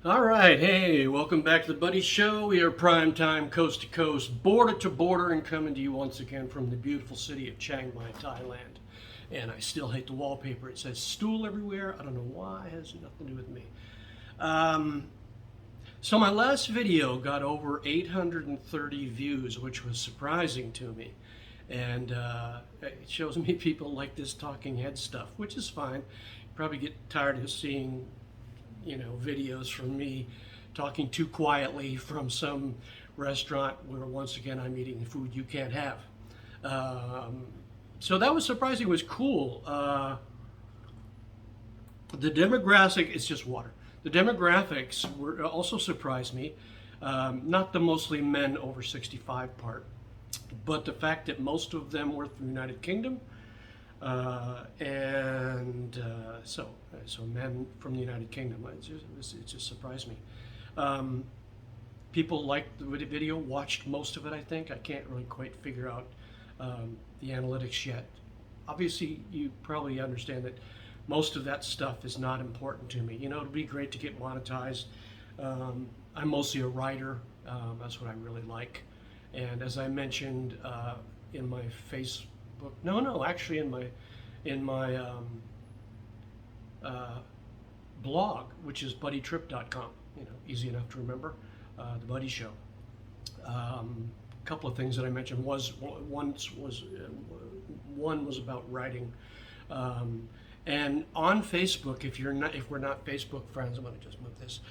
All right, hey, welcome back to the Buddy Show. We are prime time, coast to coast, border to border, and coming to you once again from the beautiful city of Chiang Mai, Thailand. And I still hate the wallpaper. It says stool everywhere. I don't know why. It has nothing to do with me. Um, so my last video got over 830 views, which was surprising to me. And it shows me people like this talking head stuff, which is fine. Probably get tired of seeing videos from me talking too quietly from some restaurant where once again I'm eating food you can't have. So that was surprising. It was cool. The demographic is just water. The demographics were also surprised me. Not the mostly men over 65 part, but the fact that most of them were from the United Kingdom. So men from the United Kingdom. It just surprised me. People liked the video, watched most of it, I think. I can't really quite figure out the analytics yet. Obviously, you probably understand that most of that stuff is not important to me. It'll be great to get monetized. I'm mostly a writer. That's what I really like. And as I mentioned in my Facebook, actually in my blog, which is buddytrip.com. Easy enough to remember. The Buddy Show. A couple of things that I mentioned one was about writing, and on Facebook. If we're not Facebook friends, I'm going to just move this.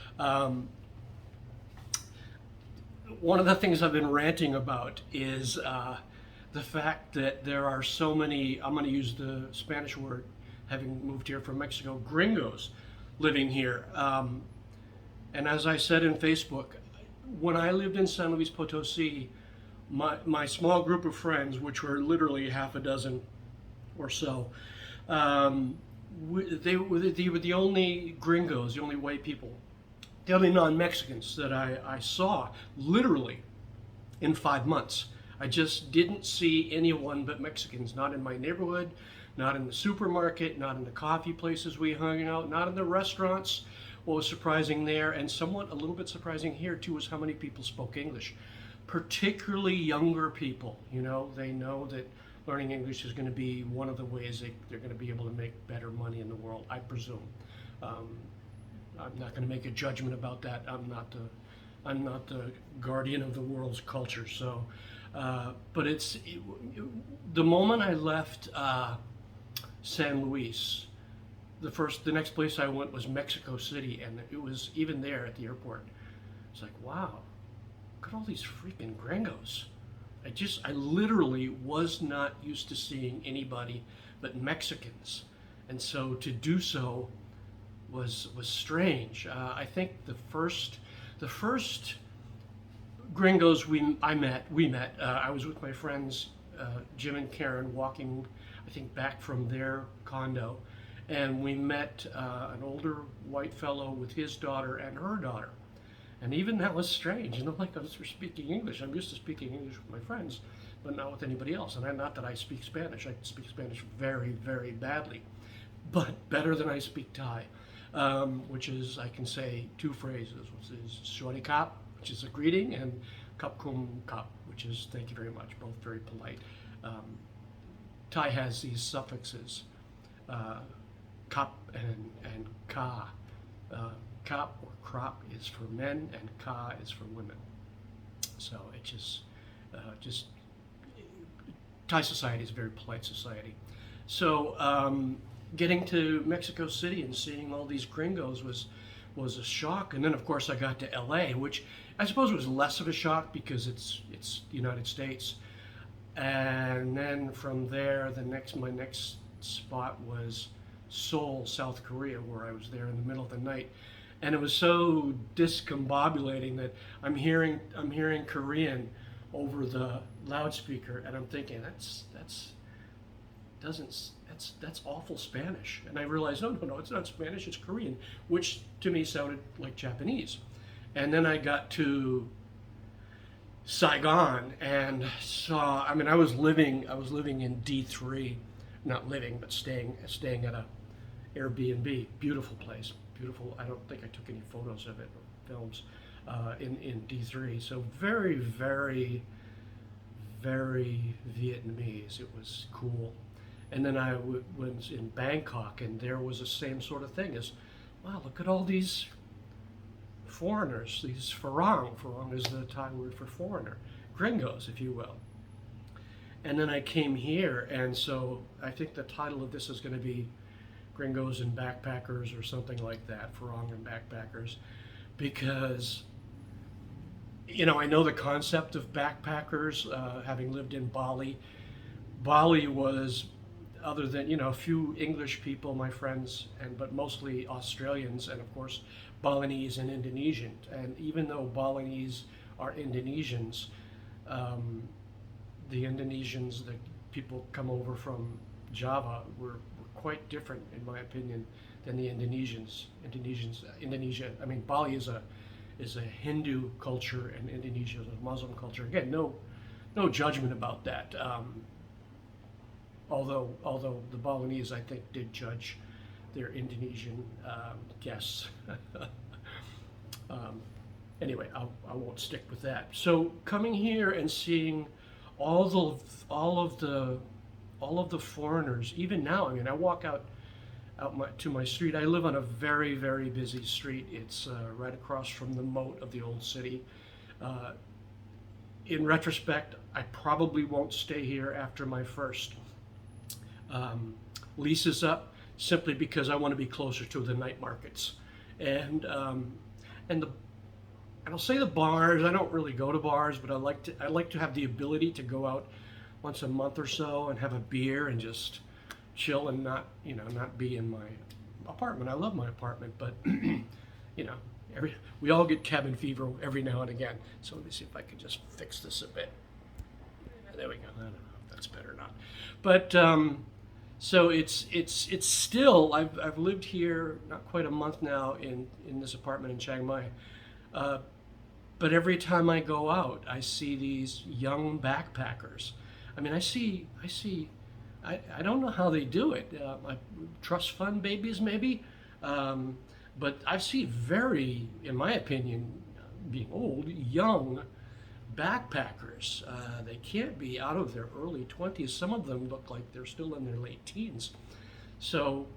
One of the things I've been ranting about is the fact that there are so many, I'm going to use the Spanish word, having moved here from Mexico, gringos living here. And as I said in Facebook, when I lived in San Luis Potosi, my small group of friends, which were literally half a dozen or so, they were the only gringos, the only white people, the only non-Mexicans that I saw literally in 5 months. I just didn't see anyone but Mexicans, not in my neighborhood, not in the supermarket, not in the coffee places we hung out, not in the restaurants. What was surprising there, and somewhat a little bit surprising here too, was how many people spoke English, particularly younger people. They know that learning English is going to be one of the ways they're going to be able to make better money in the world, I presume. I'm not going to make a judgment about that. I'm not the guardian of the world's culture. So, but the moment I left San Luis, the next place I went was Mexico City, and it was even there at the airport. It's like, wow, look at all these freaking gringos. I literally was not used to seeing anybody but Mexicans, and so to do so was strange. I think the first gringos we met. I was with my friends Jim and Karen walking, I think, back from their condo, and we met an older white fellow with his daughter and her daughter. And even that was strange. Like us were speaking English. I'm used to speaking English with my friends, but not with anybody else. And not that I speak Spanish. I speak Spanish very, very badly, but better than I speak Thai, which is, I can say two phrases, which is Shorty Kap, which is a greeting, and Kap Kum Kap, which is thank you very much, both very polite. Thai has these suffixes, kap and ka. Kap or krop is for men, and ka is for women. So it just Thai society is a very polite society. So getting to Mexico City and seeing all these gringos was a shock. And then of course I got to LA, which I suppose was less of a shock because it's the United States. And then from there, my next spot was Seoul, South Korea, where I was there in the middle of the night. And it was so discombobulating that I'm hearing Korean over the loudspeaker, and I'm thinking that's awful Spanish. And I realized no, it's not Spanish, it's Korean, which to me sounded like Japanese. And then I got to Saigon and saw. I was living in D3, not living, but staying at a Airbnb, beautiful place. beautiful. I don't think I took any photos of it or films in D3. So very, very, very Vietnamese. It was cool. And then I was in Bangkok, and there was the same sort of thing as, wow, look at all these foreigners, these farang. Farang is the Thai word for foreigner. Gringos, if you will. And then I came here, and so I think the title of this is going to be Gringos and Backpackers or something like that, farang and backpackers, because, you know, I know the concept of backpackers, having lived in Bali. Bali was, other than, you know, a few English people, my friends, but mostly Australians, and of course Balinese and Indonesian. And even though Balinese are Indonesians, the Indonesians, the people come over from Java, were quite different, in my opinion, than the Indonesians. Indonesia. I mean, Bali is a Hindu culture, and Indonesia is a Muslim culture. Again, no judgment about that. Although the Balinese, I think, did judge their Indonesian guests. Anyway, I won't stick with that. So coming here and seeing all of the foreigners, even now. I mean, I walk out to my street. I live on a very, very busy street. It's right across from the moat of the old city. In retrospect, I probably won't stay here after my first lease is up, simply because I want to be closer to the night markets. And I'll say the bars. I don't really go to bars, but I like to have the ability to go out once a month or so and have a beer and just chill and not be in my apartment. I love my apartment, but you know, we all get cabin fever every now and again. So let me see if I can just fix this a bit. There we go. I don't know if that's better or not, but so it's still. I've lived here not quite a month now in this apartment in Chiang Mai. But every time I go out, I see these young backpackers. I mean, I don't know how they do it. Trust fund babies, maybe. But I see very, in my opinion, being old, young backpackers. They can't be out of their early 20s. Some of them look like they're still in their late teens. So,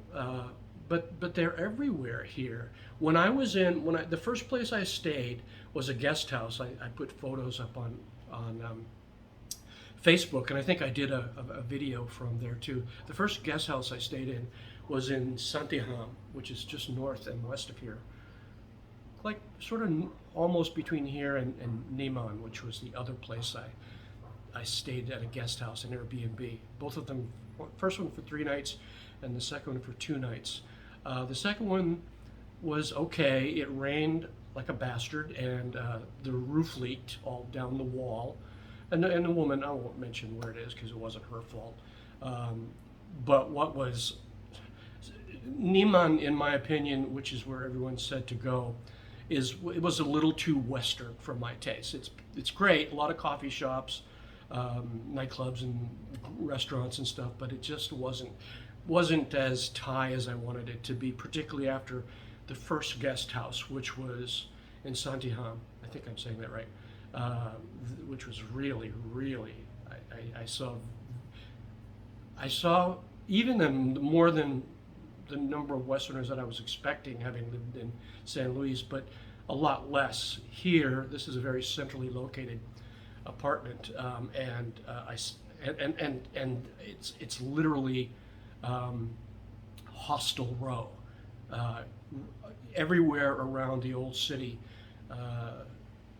but they're everywhere here. The first place I stayed was a guest house. I put photos up on Facebook, and I think I did a video from there too. The first guest house I stayed in was in Santiham, which is just north and west of here, like sort of almost between here and Niman, which was the other place I stayed at a guest house, an Airbnb. Both of them, first one for 3 nights, and the second one for 2 nights. The second one was okay. It rained like a bastard, and the roof leaked all down the wall. And the woman, I won't mention where it is because it wasn't her fault. But what was Niman, in my opinion, which is where everyone said to go, it was a little too Western for my taste. It's great, a lot of coffee shops, nightclubs and restaurants and stuff, but it just wasn't as Thai as I wanted it to be, particularly after the first guest house, which was in Santiham. I think I'm saying that right. Which was really, really, I saw even more than the number of Westerners that I was expecting, having lived in San Luis, but a lot less. Here, this is a very centrally located apartment, and it's literally hostel row. Everywhere around the old city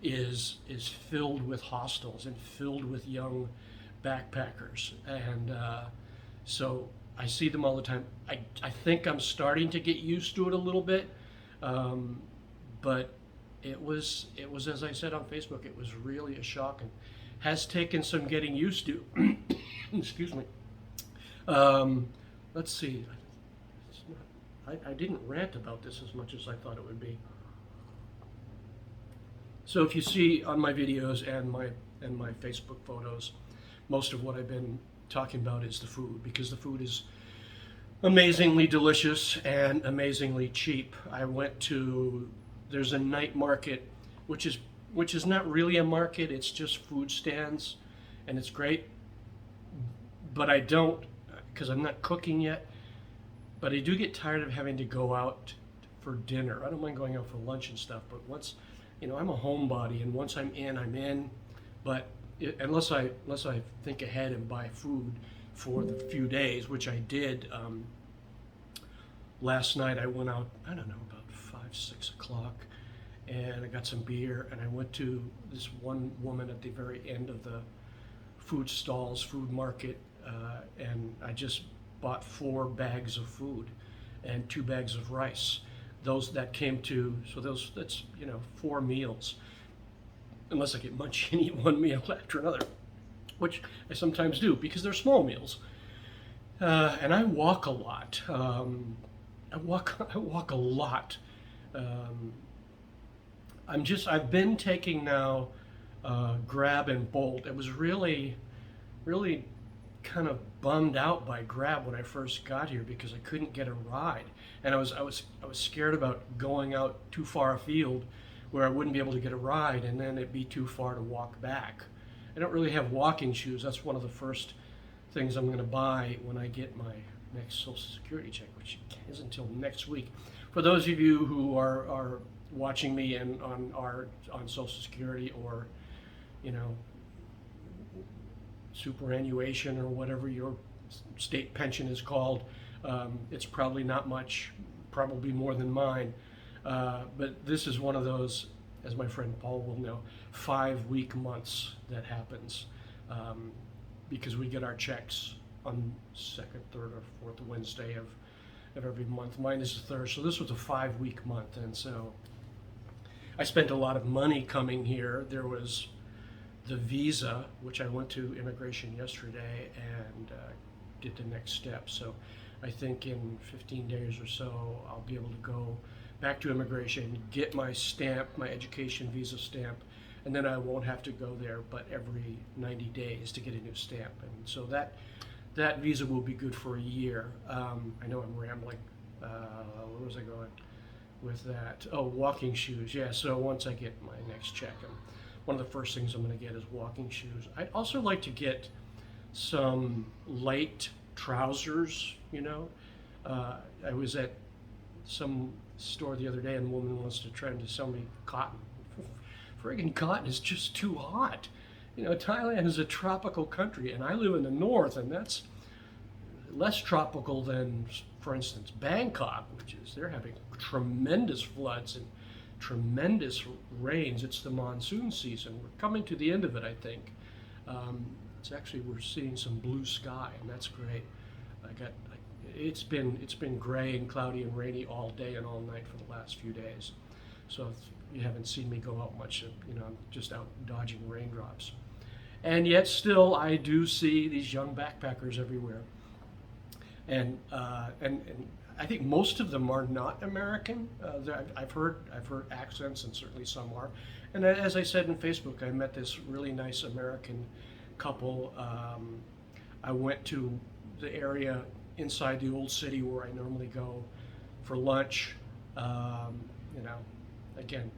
is filled with hostels and filled with young backpackers, and so I see them all the time. I think I'm starting to get used to it a little bit, but it was as I said on Facebook, it was really a shock and has taken some getting used to. Excuse me. Let's see. I didn't rant about this as much as I thought it would be. So if you see on my videos and my Facebook photos, most of what I've been talking about is the food, because the food is amazingly delicious and amazingly cheap. I went to there's a night market, which is not really a market. It's just food stands, and it's great. But I don't because I'm not cooking yet. But I do get tired of having to go out for dinner. I don't mind going out for lunch and stuff, but once, I'm a homebody, and once I'm in, I'm in. But unless I think ahead and buy food for the few days, which I did. Last night I went out, I don't know, about 5, 6 o'clock, and I got some beer, and I went to this one woman at the very end of the food stalls, food market, and I just bought 4 bags of food and 2 bags of rice. Those that came to, so that's 4 meals, unless I get munchy and eat one meal after another, which I sometimes do because they're small meals. And I walk a lot. I walk a lot. Um, I've been taking now Grab and Bolt. It was really kind of bummed out by Grab when I first got here because I couldn't get a ride, and I was scared about going out too far afield where I wouldn't be able to get a ride, and then it'd be too far to walk back. I don't really have walking shoes. That's one of the first things I'm going to buy when I get my next Social Security check, which is until next week. For those of you who are watching me and on Social Security or you know superannuation or whatever your state pension is called, it's probably not much, probably more than mine. But this is one of those, as my friend Paul will know, 5 week months that happens, because we get our checks on second, third, or fourth Wednesday of every month. Mine is the third, so this was a 5 week month, and so I spent a lot of money coming here. There was the visa, which I went to immigration yesterday and did the next step. So I think in 15 days or so, I'll be able to go back to immigration, get my stamp, my education visa stamp, and then I won't have to go there but every 90 days to get a new stamp. And so that visa will be good for a year. I know I'm rambling. Where was I going with that? Oh, walking shoes. Yeah, so once I get my next check, one of the first things I'm going to get is walking shoes. I'd also like to get some light trousers, I was at some store the other day and a woman wants to try to sell me cotton. Friggin' cotton is just too hot. Thailand is a tropical country, and I live in the north, and that's less tropical than, for instance, Bangkok, they're having tremendous floods and tremendous rains. It's the monsoon season. We're coming to the end of it, I think. We're seeing some blue sky, and that's great. It's been gray and cloudy and rainy all day and all night for the last few days. So if you haven't seen me go out much, I'm just out dodging raindrops. And yet still, I do see these young backpackers everywhere. And I think most of them are not American. I've heard accents, and certainly some are. And as I said in Facebook, I met this really nice American couple. I went to the area inside the old city where I normally go for lunch. Again,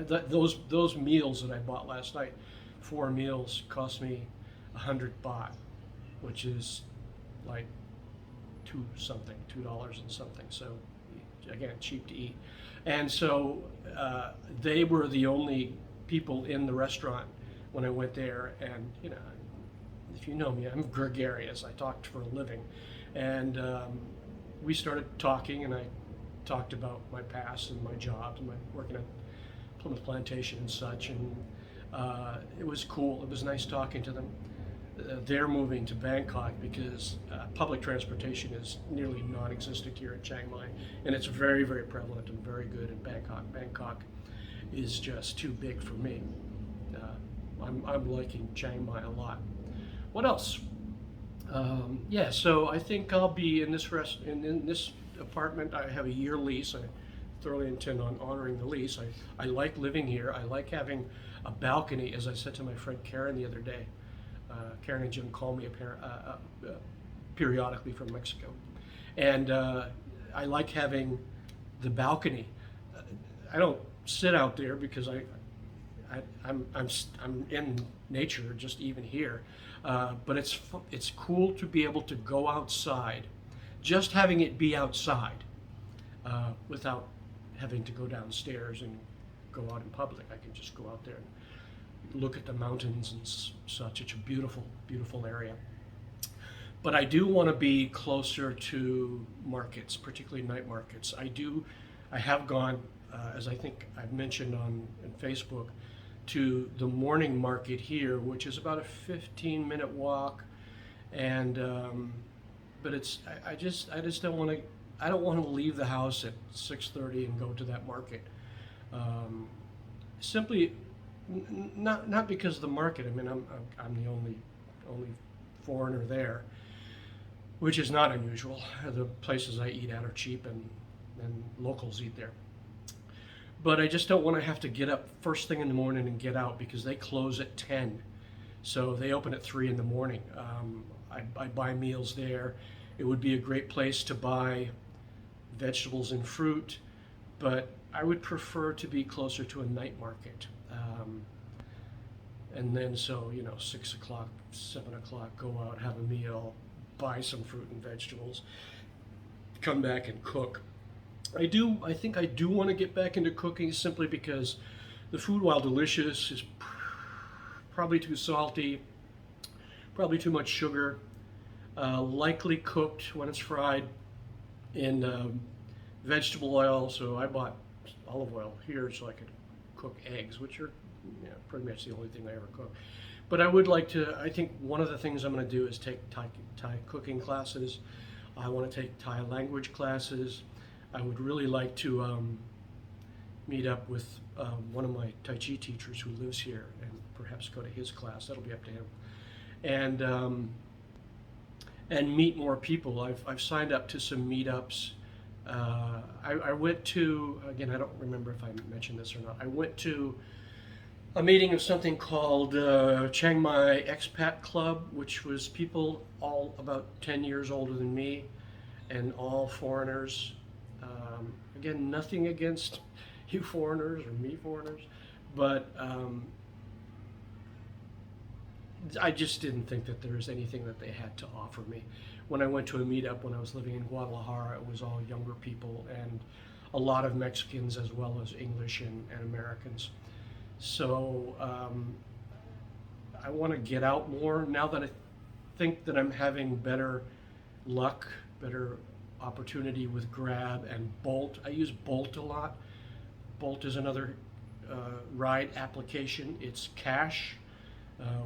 those meals that I bought last night, 4 meals, cost me 100 baht, which is like $2 and something. So again, cheap to eat. And so they were the only people in the restaurant when I went there. And if you know me, I'm gregarious. I talked for a living, and we started talking, and I talked about my past and my jobs and my working at Plymouth Plantation and such. And it was cool. It was nice talking to them. They're moving to Bangkok because public transportation is nearly non-existent here in Chiang Mai, and it's very, very prevalent and very good in Bangkok. Bangkok is just too big for me. I'm liking Chiang Mai a lot. What else? So I think I'll be in this apartment. I have a year lease. I thoroughly intend on honoring the lease. I like living here. I like having a balcony, as I said to my friend Karen the other day. Karen and Jim call me periodically from Mexico. And I like having the balcony. I don't sit out there because I'm in nature just even here, but it's cool to be able to go outside, just having it be outside, without having to go downstairs and go out in public. I can just go out there and look at the mountains and such. It's a beautiful, beautiful area. But I do want to be closer to markets, particularly night markets. I have gone, as I think I've mentioned on Facebook, to the morning market here, which is about a 15-minute walk, and but I just don't want to. I don't want to leave the house at 6:30 and go to that market. Simply, not because of the market. I mean, I'm the only foreigner there, which is not unusual. The places I eat at are cheap, and locals eat there. But I just don't want to have to get up first thing in the morning and get out because they close at 10. So they open at 3 in the morning. I buy meals there. It would be a great place to buy vegetables and fruit, but I would prefer to be closer to a night market. And then, so, 6 o'clock, 7 o'clock, go out, have a meal, buy some fruit and vegetables, come back and cook. I think I do want to get back into cooking simply because the food, while delicious, is probably too salty, probably too much sugar, likely cooked when it's fried in vegetable oil. So I bought olive oil here so I could cook eggs, which are pretty much the only thing I ever cook. But I think one of the things I'm going to do is take Thai cooking classes. I want to take Thai language classes. I would really like to meet up with one of my Tai Chi teachers who lives here and perhaps go to his class. That'll be up to him. And meet more people. I've signed up to some meetups. I went to, again, I don't remember if I mentioned this or not. I went to a meeting of something called Chiang Mai Expat Club, which was people all about 10 years older than me and all foreigners. Again, nothing against you foreigners or me foreigners, but I just didn't think that there was anything that they had to offer me. When I went to a meetup when I was living in Guadalajara, it was all younger people and a lot of Mexicans as well as English and Americans. So I want to get out more now that I think that I'm having better luck, better opportunity with Grab and Bolt. I use Bolt a lot. Bolt is another ride application. It's cash,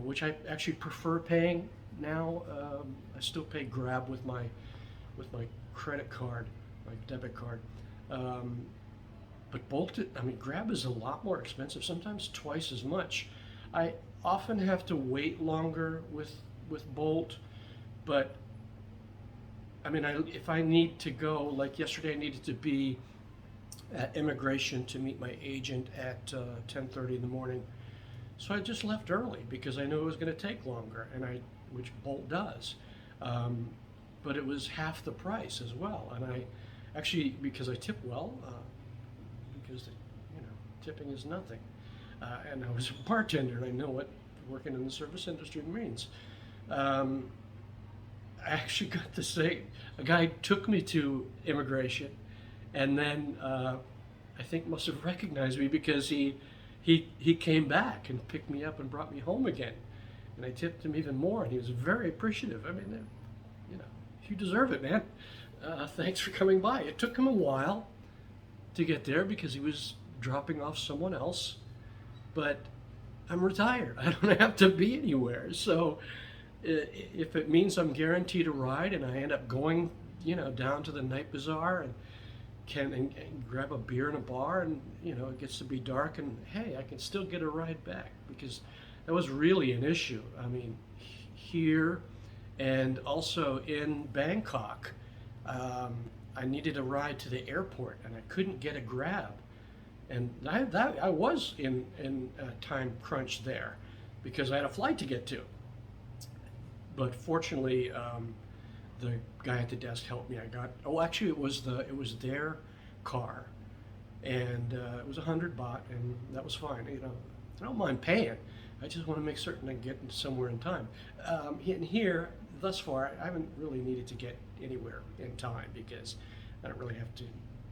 which I actually prefer paying now. I still pay Grab with my credit card, my debit card. But Grab is a lot more expensive, sometimes twice as much. I often have to wait longer with Bolt, but if I need to go, like yesterday I needed to be at immigration to meet my agent at 10:30 in the morning. So I just left early because I knew it was going to take longer, which Bolt does. But it was half the price as well. And I actually, because I tip well, because tipping is nothing. And I was a bartender, and I know what working in the service industry means. I actually got to say, a guy took me to immigration, and then I think must have recognized me because he came back and picked me up and brought me home again, and I tipped him even more, and he was very appreciative. You deserve it, man. Thanks for coming by. It took him a while to get there because he was dropping off someone else, but I'm retired. I don't have to be anywhere, so if it means I'm guaranteed a ride and I end up going, down to the night bazaar and can grab a beer in a bar and, it gets to be dark and, hey, I can still get a ride back, because that was really an issue. Here and also in Bangkok, I needed a ride to the airport and I couldn't get a Grab. And I was in a time crunch there because I had a flight to get to. But fortunately, the guy at the desk helped me. I got, oh, actually it was their car, and it was 100 baht, and that was fine. You know, I don't mind paying. I just want to make certain I get somewhere in time. And here, thus far, I haven't really needed to get anywhere in time because I don't really have to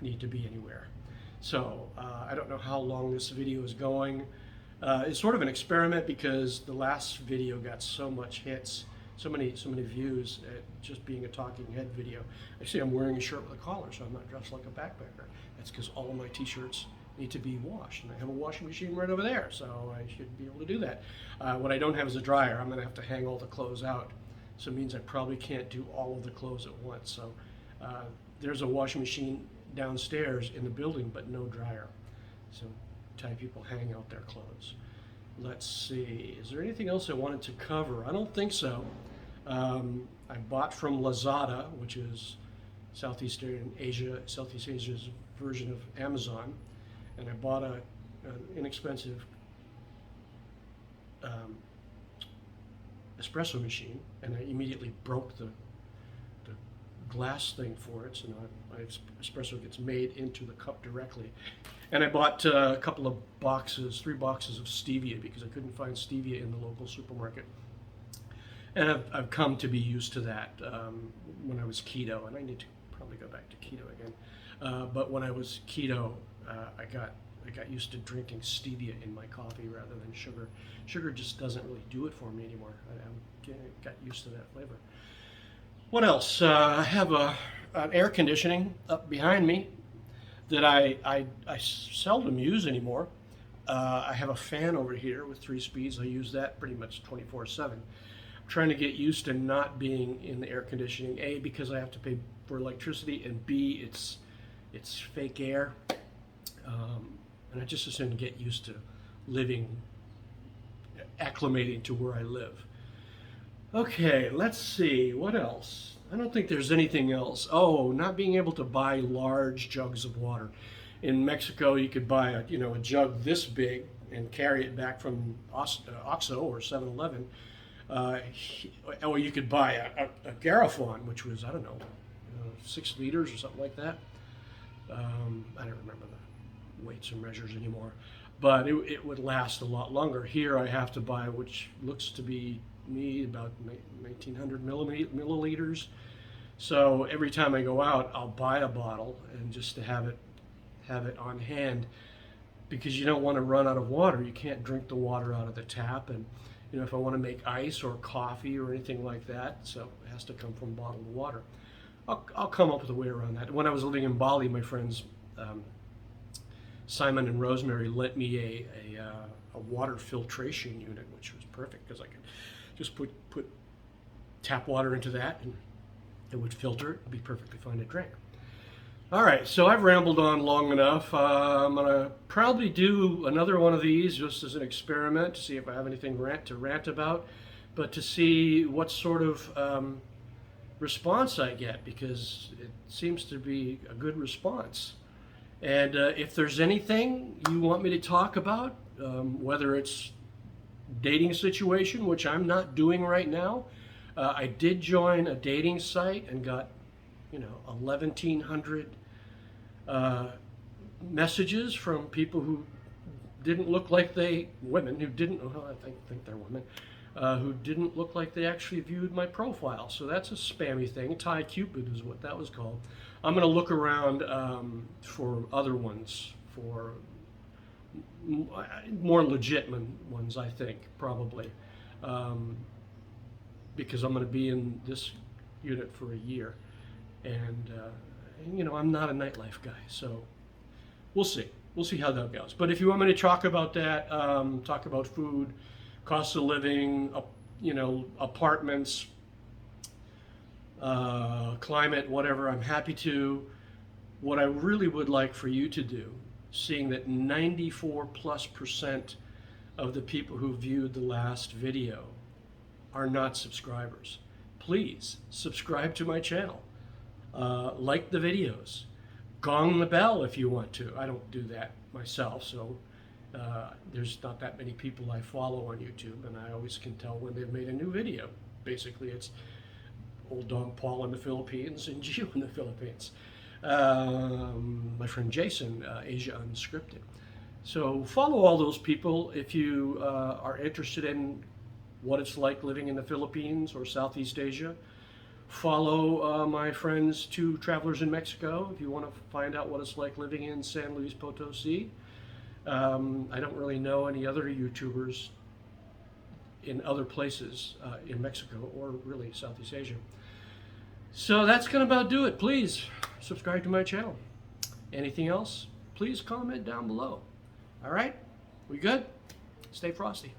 need to be anywhere. So I don't know how long this video is going. It's sort of an experiment because the last video got so much hits, so many views at just being a talking head video. Actually, I'm wearing a shirt with a collar, so I'm not dressed like a backpacker. That's because all of my t-shirts need to be washed, and I have a washing machine right over there, so I should be able to do that. What I don't have is a dryer. I'm going to have to hang all the clothes out, so it means I probably can't do all of the clothes at once. So there's a washing machine downstairs in the building, but no dryer. So Thai people hang out their clothes. Let's see, is there anything else I wanted to cover? I don't think so. I bought from Lazada, which is Southeast Asia's version of Amazon, and I bought an inexpensive espresso machine, and I immediately broke the glass thing for it, so now my espresso gets made into the cup directly. And I bought a couple of boxes, 3 boxes of stevia, because I couldn't find stevia in the local supermarket. And I've come to be used to that when I was keto, and I need to probably go back to keto again. But when I was keto, I got used to drinking stevia in my coffee rather than sugar. Sugar just doesn't really do it for me anymore. I got used to that flavor. What else? I have an air conditioning up behind me that I seldom use anymore. I have a fan over here with 3 speeds. I use that pretty much 24/7. I'm trying to get used to not being in the air conditioning. A, because I have to pay for electricity, and B, it's fake air. And I just as soon get used to acclimating to where I live. Okay, let's see, what else? I don't think there's anything else. Oh, not being able to buy large jugs of water. In Mexico, you could buy a jug this big and carry it back from OXXO or 7-Eleven. Or you could buy a Garrafon, which was, I don't know, 6 liters or something like that. I don't remember the weights and measures anymore. But it would last a lot longer. Here I have to buy, which looks to be about 1,900 milliliters. So every time I go out, I'll buy a bottle, and just to have it on hand, because you don't want to run out of water. You can't drink the water out of the tap, and if I want to make ice or coffee or anything like that, so it has to come from bottled water. I'll come up with a way around that. When I was living in Bali, my friends Simon and Rosemary lent me a water filtration unit, which was perfect because I could just put tap water into that, and it would filter it and be perfectly fine to drink. All right, so I've rambled on long enough. I'm gonna probably do another one of these just as an experiment to see if I have anything to rant about, but to see what sort of response I get, because it seems to be a good response. And if there's anything you want me to talk about, whether it's dating situation, which I'm not doing right now. I did join a dating site and got, 1,100 messages from people who didn't look like women who didn't, I think they're women, who didn't look like they actually viewed my profile. So that's a spammy thing. Thai Cupid is what that was called. I'm going to look around for other ones, for more legitimate ones, I think, probably, because I'm going to be in this unit for a year, and I'm not a nightlife guy, so we'll see how that goes. But if you want me to talk about that, talk about food, cost of living, apartments, climate, whatever, I'm happy to. What I really would like for you to do, seeing that 94+% of the people who viewed the last video are not subscribers, please subscribe to my channel, like the videos, gong the bell if you want to. I don't do that myself, so there's not that many people I follow on YouTube, and I always can tell when they've made a new video. Basically, it's old dog Paul in the Philippines, and Gio in the Philippines. My friend Jason, Asia Unscripted. So follow all those people if you are interested in what it's like living in the Philippines or Southeast Asia. Follow my friends, Two Travelers in Mexico, if you want to find out what it's like living in San Luis Potosi. I don't really know any other YouTubers in other places in Mexico or really Southeast Asia. So that's going to about do it. Please subscribe to my channel. Anything else? Please comment down below. All right? We good? Stay frosty.